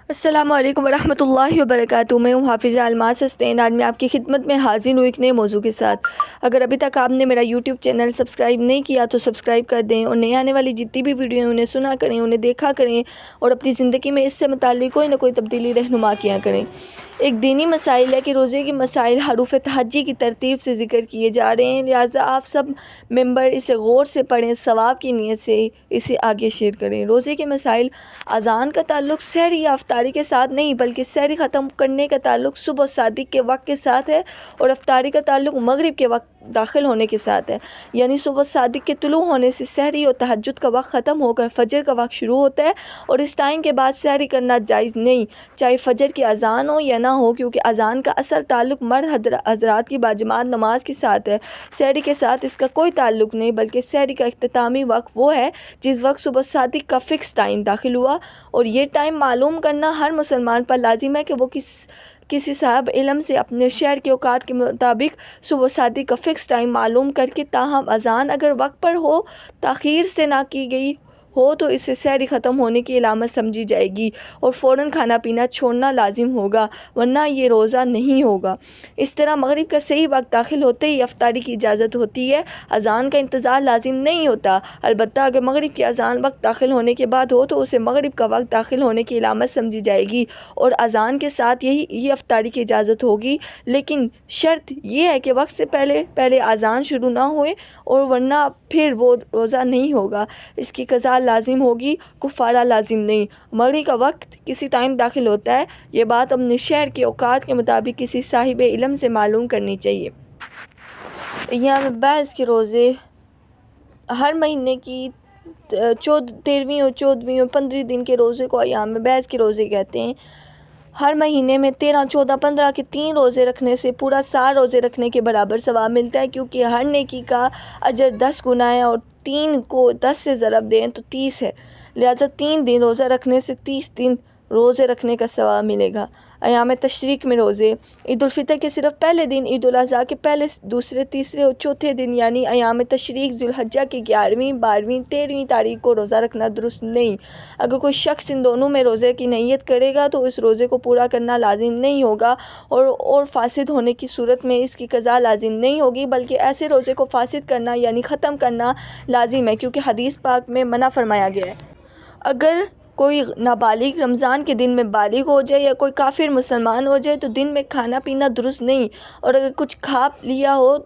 السلام علیکم ورحمۃ اللہ وبرکاتہ۔ میں ہوں حافظہ الماس حسین۔ آج میں آپ کی خدمت میں حاضر ہوں ایک نئے موضوع کے ساتھ۔ اگر ابھی تک آپ نے میرا یوٹیوب چینل سبسکرائب نہیں کیا تو سبسکرائب کر دیں، اور نئے آنے والی جتنی بھی ویڈیو ہیں انہیں سنا کریں، انہیں دیکھا کریں، اور اپنی زندگی میں اس سے متعلق کوئی نہ کوئی تبدیلی رہنما کیا کریں۔ ایک دینی مسائل ہے کہ روزے کے مسائل حروف تہجی کی ترتیب سے ذکر کیے جا رہے ہیں، لہٰذا آپ سب ممبر اسے غور سے پڑھیں، ثواب کی نیت سے اسے آگے شیئر کریں۔ روزے کے مسائل: اذان کا تعلق سحری یا افطاری کے ساتھ نہیں بلکہ سحری ختم کرنے کا تعلق صبح صادق کے وقت کے ساتھ ہے، اور افطاری کا تعلق مغرب کے وقت داخل ہونے کے ساتھ ہے، یعنی صبح صادق کے طلوع ہونے سے سحری اور تہجد کا وقت ختم ہو کر فجر کا وقت شروع ہوتا ہے، اور اس ٹائم کے بعد سحری کرنا جائز نہیں، چاہے فجر کی اذان ہو یا نہ ہو، کیونکہ اذان کا اصل تعلق مرد حضرات کی باجماعت نماز کے ساتھ ہے۔ سحری کے ساتھ اس کا کوئی تعلق نہیں، بلکہ سحری کا اختتامی وقت وہ ہے جس وقت صبح صادق کا فکس ٹائم داخل ہوا، اور یہ ٹائم معلوم کرنا ہر مسلمان پر لازم ہے کہ وہ کسی صاحب علم سے اپنے شہر کے اوقات کے مطابق صبح صادق کا فکس ٹائم معلوم کر کے، تاہم اذان اگر وقت پر ہو، تاخیر سے نہ کی گئی ہو تو اسے سحری ختم ہونے کی علامت سمجھی جائے گی، اور فوراً کھانا پینا چھوڑنا لازم ہوگا، ورنہ یہ روزہ نہیں ہوگا۔ اس طرح مغرب کا صحیح وقت داخل ہوتے ہی افطاری کی اجازت ہوتی ہے، اذان کا انتظار لازم نہیں ہوتا، البتہ اگر مغرب کی اذان وقت داخل ہونے کے بعد ہو تو اسے مغرب کا وقت داخل ہونے کی علامت سمجھی جائے گی، اور اذان کے ساتھ یہ افطاری کی اجازت ہوگی، لیکن شرط یہ ہے کہ وقت سے پہلے اذان شروع نہ ہوئے، اور ورنہ پھر وہ روزہ نہیں ہوگا، اس کی قضا لازم ہوگی، کفارہ لازم نہیں۔ مغرب کا وقت کسی ٹائم داخل ہوتا ہے، یہ بات اپنے شہر کے اوقات کے مطابق کسی صاحب علم سے معلوم کرنی چاہیے۔ ایام بعض کے روزے ہر مہینے کی 13ویں اور 14ویں اور 15 دن کے روزے کو ایام بعض کے روزے کہتے ہیں۔ ہر مہینے میں 13، 14، 15 کے 3 روزے رکھنے سے پورا سال روزے رکھنے کے برابر ثواب ملتا ہے، کیونکہ ہر نیکی کا اجر 10 گنا ہے، اور 3 کو 10 سے ضرب دیں تو 30 ہے، لہٰذا 3 دن روزہ رکھنے سے 30 دن روزے رکھنے کا ثواب ملے گا۔ ایام تشریق میں روزے: عید الفطر کے صرف پہلے دن، عید الاضحیٰ کے پہلے، دوسرے، تیسرے اور چوتھے دن یعنی ایام تشریق ذی الحجہ کی 11ویں، 12ویں، 13ویں تاریخ کو روزہ رکھنا درست نہیں۔ اگر کوئی شخص ان دونوں میں روزے کی نیت کرے گا تو اس روزے کو پورا کرنا لازم نہیں ہوگا، اور فاسد ہونے کی صورت میں اس کی قضا لازم نہیں ہوگی، بلکہ ایسے روزے کو فاسد کرنا یعنی ختم کرنا لازم ہے، کیونکہ حدیث پاک میں منع فرمایا گیا ہے۔ اگر کوئی نابالغ رمضان کے دن میں بالغ ہو جائے یا کوئی کافر مسلمان ہو جائے تو دن میں کھانا پینا درست نہیں، اور اگر کچھ کھا لیا ہو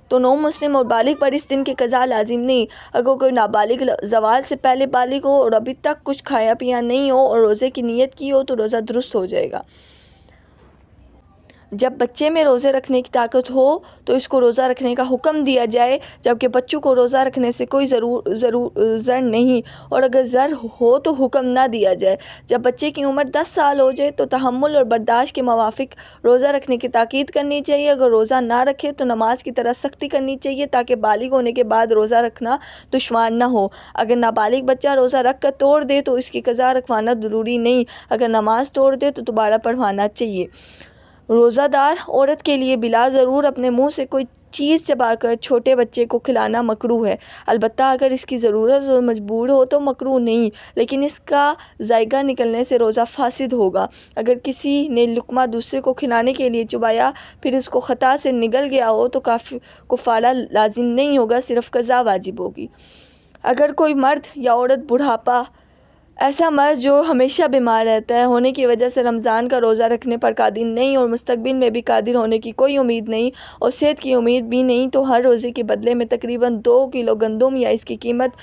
تو نو مسلم اور بالغ پر اس دن کی قضا لازم نہیں۔ اگر کوئی نابالغ زوال سے پہلے بالغ ہو اور ابھی تک کچھ کھایا پیا نہیں ہو اور روزے کی نیت کی ہو تو روزہ درست ہو جائے گا۔ جب بچے میں روزے رکھنے کی طاقت ہو تو اس کو روزہ رکھنے کا حکم دیا جائے، جبکہ بچوں کو روزہ رکھنے سے کوئی ضرر نہیں، اور اگر ضرر ہو تو حکم نہ دیا جائے۔ جب بچے کی عمر 10 سال ہو جائے تو تحمل اور برداشت کے موافق روزہ رکھنے کی تاکید کرنی چاہیے۔ اگر روزہ نہ رکھے تو نماز کی طرح سختی کرنی چاہیے تاکہ بالغ ہونے کے بعد روزہ رکھنا دشوار نہ ہو۔ اگر نابالغ بچہ روزہ رکھ کر توڑ دے تو اس کی قضا رکھوانا ضروری نہیں، اگر نماز توڑ دے تو دوبارہ پڑھوانا چاہیے۔ روزہ دار عورت کے لیے بلا ضرور اپنے منہ سے کوئی چیز چبا کر چھوٹے بچے کو کھلانا مکروہ ہے، البتہ اگر اس کی ضرورت اور مجبور ہو تو مکروہ نہیں، لیکن اس کا ذائقہ نکلنے سے روزہ فاسد ہوگا۔ اگر کسی نے لقمہ دوسرے کو کھلانے کے لیے چبایا پھر اس کو خطا سے نگل گیا ہو تو کفارہ لازم نہیں ہوگا، صرف قضا واجب ہوگی۔ اگر کوئی مرد یا عورت بڑھاپا، ایسا مرض جو ہمیشہ بیمار رہتا ہے، ہونے کی وجہ سے رمضان کا روزہ رکھنے پر قادر نہیں اور مستقبل میں بھی قادر ہونے کی کوئی امید نہیں اور صحت کی امید بھی نہیں، تو ہر روزے کے بدلے میں تقریباً 2 کلو گندم یا اس کی قیمت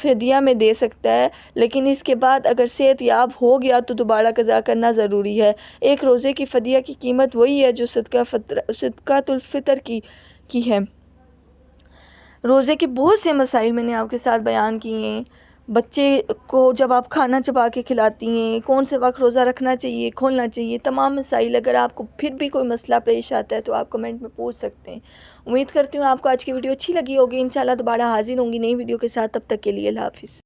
فدیہ میں دے سکتا ہے، لیکن اس کے بعد اگر صحت یاب ہو گیا تو دوبارہ قضا کرنا ضروری ہے۔ ایک روزے کی فدیہ کی قیمت وہی ہے جو صدقۃ الفطر کی ہے۔ روزے کے بہت سے مسائل میں نے آپ کے ساتھ بیان کیے ہیں۔ بچے کو جب آپ کھانا چبا کے کھلاتی ہیں، کون سے وقت روزہ رکھنا چاہیے، کھولنا چاہیے، تمام مسائل، اگر آپ کو پھر بھی کوئی مسئلہ پیش آتا ہے تو آپ کمنٹ میں پوچھ سکتے ہیں۔ امید کرتی ہوں آپ کو آج کی ویڈیو اچھی لگی ہوگی، انشاءاللہ دوبارہ حاضر ہوں گی نئی ویڈیو کے ساتھ، تب تک کے لیے اللہ حافظ۔